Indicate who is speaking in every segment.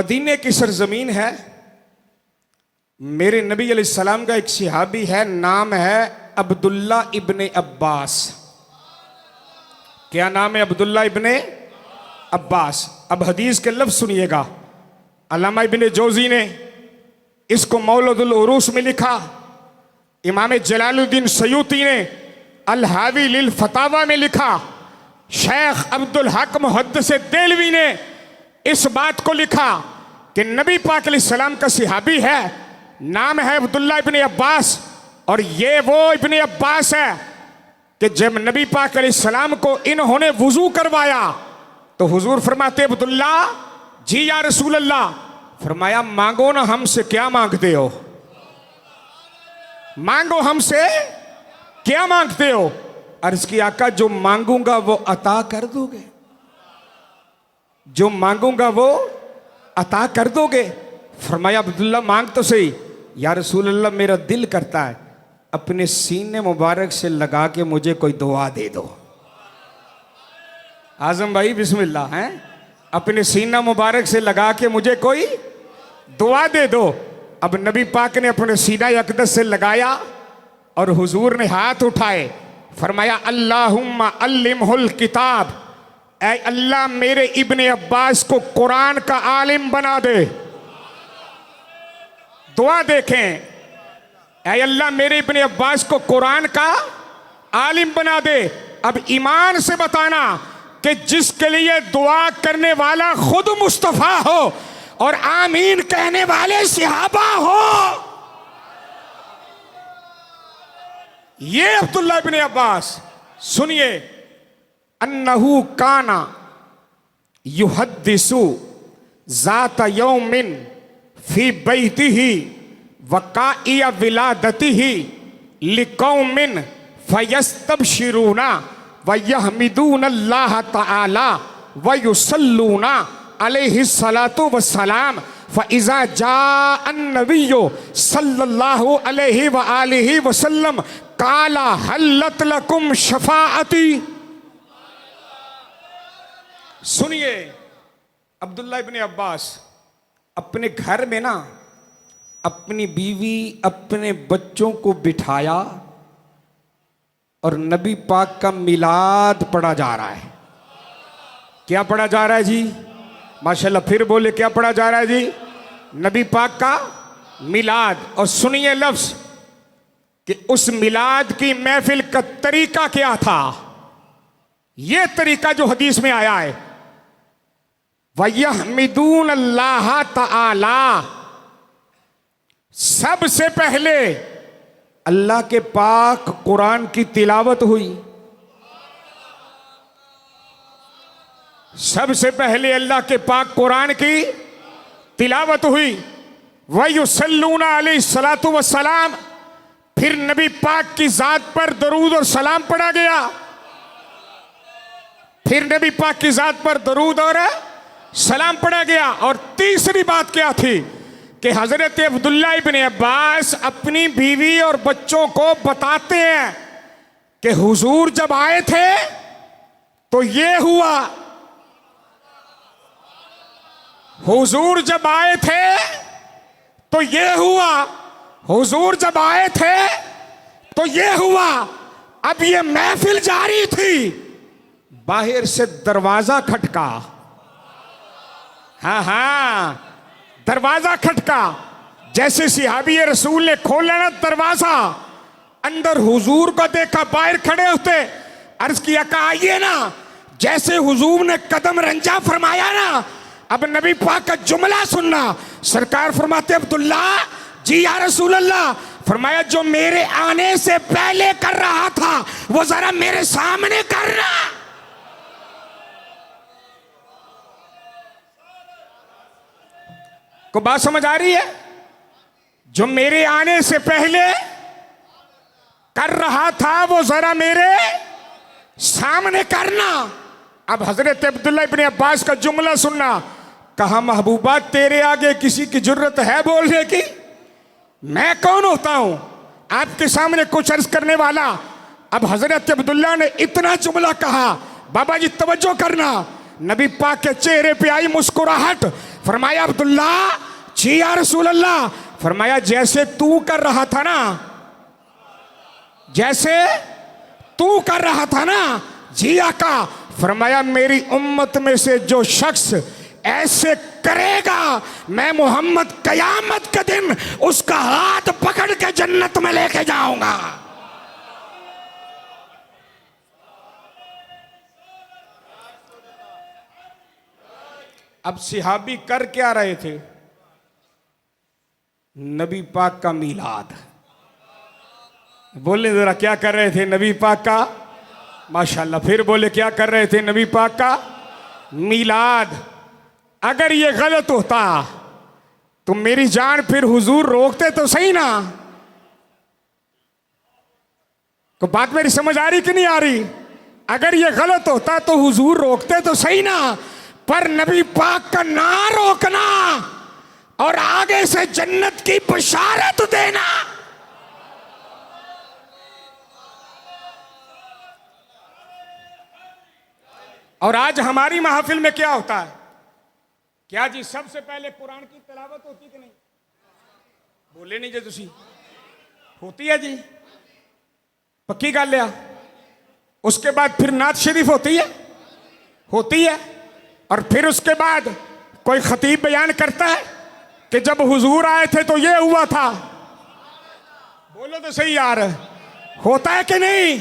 Speaker 1: मदीने की सरजमीन है। मेरे नबी अलैहिस्सलाम का एक सहाबी है, नाम है अब्दुल्ला इब्ने अब्बास। क्या नाम है? अब्दुल्ला इब्ने अब्बास। अब हदीस के लफ्ज सुनिएगा। अल्लामा इब्ने जोजी ने इसको मौलुदुल उरूस में लिखा। इमाम जलालुद्दीन सयूती ने अल हावी लिल फतावा में लिखा। शेख अब्दुल हक मुहद्दिस देलवी ने इस बात को लिखा कि नबी पाक अलैहिस्सलाम का सहाबी है, नाम है अब्दुल्ला इब्ने अब्बास। और ये वो इब्ने अब्बास है कि जब नबी पाक अलैहिस्सलाम को इन्होंने वुजू करवाया तो हुजूर फरमाते, अब्दुल्ला जी या रसूल अल्लाह। फरमाया, मांगो ना, हमसे क्या मांगते हो? मांगो, हमसे क्या मांगते हो? अर्ज की, आका जो मांगूंगा वो अता कर दोगे, जो मांगूंगा वो अता कर दोगे। फरमाया, अब्दुल्ला मांग तो सही। या रसूल अल्लाह, मेरा दिल करता है अपने सीने मुबारक से लगा के मुझे कोई दुआ दे दो। आजम भाई बिस्मिल्लाह हैं, अपने सीना मुबारक से लगा के मुझे कोई दुआ दे दो। अब नबी पाक ने अपने सीना अक़दस से लगाया और हुजूर ने हाथ उठाए। फरमाया, अल्लाहुम्मा अल्लिमहुल किताब, ऐ अल्लाह मेरे इब्ने अब्बास को कुरान का आलिम बना दे। दुआ देखें, ऐ अल्लाह मेरे इब्ने अब्बास को कुरान का आलिम बना दे। अब ईमान से बताना कि जिसके लिए दुआ करने वाला खुद मुस्तफा हो और आमीन कहने वाले सहाबा हो, ये अब्दुल्ला इब्ने अब्बास। सुनिए, अन्नहु काना युहद्दिसु ज़ात यौमिन फी बैतिही वकाइया विलादतिही लिकौमिन फयस्तबशिरूना वयहमिदून अल्लाह तआला वयुसल्लूना अलैहि सलातु वस्सलाम फ़इज़ा जाअ अन्नबिय्यु सल्लल्लाहु अलैहि व आलिहि वसल्लम काला हल्लत लकुम शफाअती। सुनिए, अब्दुल्ला इब्ने अब्बास अपने घर में ना अपनी बीवी अपने बच्चों को बिठाया और नबी पाक का मिलाद पढ़ा जा रहा है। क्या पढ़ा जा रहा है जी? माशाल्लाह, फिर बोले, क्या पढ़ा जा रहा है जी? नबी पाक का मिलाद। और सुनिए लफ्ज कि उस मिलाद की महफिल का तरीका क्या था। यह तरीका जो हदीस में आया है, वयहमिदून अल्लाह तआला, सबसे पहले अल्लाह के पाक कुरान की तिलावत हुई। सबसे पहले अल्लाह के पाक कुरान की तिलावत हुई। वयुसल्लूना अलैहि सलातु वस्सलाम, फिर नबी पाक की जात पर दरूद और सलाम पढ़ा गया। फिर नबी पाक की जात पर दरूद और सलाम पढ़ा गया। और तीसरी बात क्या थी कि हजरत अब्दुल्ला इब्ने अब्बास अपनी बीवी और बच्चों को बताते हैं कि हुजूर जब आए थे तो ये हुआ, हुजूर जब आए थे तो ये हुआ, हुजूर जब आए थे तो ये हुआ। अब ये महफिल जारी थी, बाहर से दरवाजा खटका। हाँ हाँ, दरवाजा खटका। जैसे सिहाबी रसूल ने खोला ना दरवाजा, अंदर हुजूर को देखा, बाहर खड़े होते। अर्ज किया, कहा आइए ना। जैसे हुजूर ने कदम रंजा फरमाया ना, अब नबी पाक का जुमला सुनना। सरकार फरमाते, अब्दुल्ला जी या रसूल अल्लाह। फरमाया, जो मेरे आने से पहले कर रहा था वो जरा मेरे सामने करना। को बात समझ आ रही है? जो मेरे आने से पहले कर रहा था वो जरा मेरे सामने करना। अब हजरत अब्दुल्ला इब्ने अब्बास का जुमला सुनना। कहा, महबूबा तेरे आगे किसी की जरूरत है बोलने की? मैं कौन होता हूं आपके सामने कुछ अर्ज करने वाला? अब हजरत अब्दुल्ला ने इतना जुमला कहा। बाबा जी तवज्जो करना, नबी पाक के चेहरे पे आई मुस्कुराहट। फरमाया अब्दुल्ला, जी या रसूल अल्लाह। फरमाया जैसे तू कर रहा था ना, जैसे तू कर रहा था ना। जी आका। फरमाया मेरी उम्मत में से जो शख्स ऐसे करेगा, मैं मोहम्मद कयामत के दिन उसका हाथ पकड़ के जन्नत में लेके जाऊंगा। अब सिहाबी कर क्या रहे थे? नबी पाक का मीलाद। बोले जरा क्या कर रहे थे? नबी पाक का, माशाल्लाह। फिर बोले क्या कर रहे थे? नबी पाक का मीलाद। अगर ये गलत होता तो मेरी जान फिर हुजूर रोकते तो सही ना। तो बात मेरी समझ आ रही कि नहीं आ रही? अगर ये गलत होता तो हुजूर रोकते तो सही ना। पर नबी पाक का ना रोकना और आगे से जन्नत की बशारत देना, और आज हमारी महफिल में क्या होता है? क्या जी सबसे पहले कुरान की तिलावत होती कि नहीं? बोले नहीं जे तुसी। होती है जी, पक्की गल है। उसके बाद फिर नात शरीफ होती है, होती है। और फिर उसके बाद कोई खतीब बयान करता है कि जब हुजूर आए थे तो ये हुआ था। बोलो तो सही यार, होता है कि नहीं?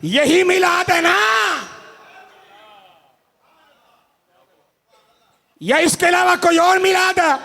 Speaker 1: यही मिलाद है ना, या इसके अलावा कोई और मिलाद है?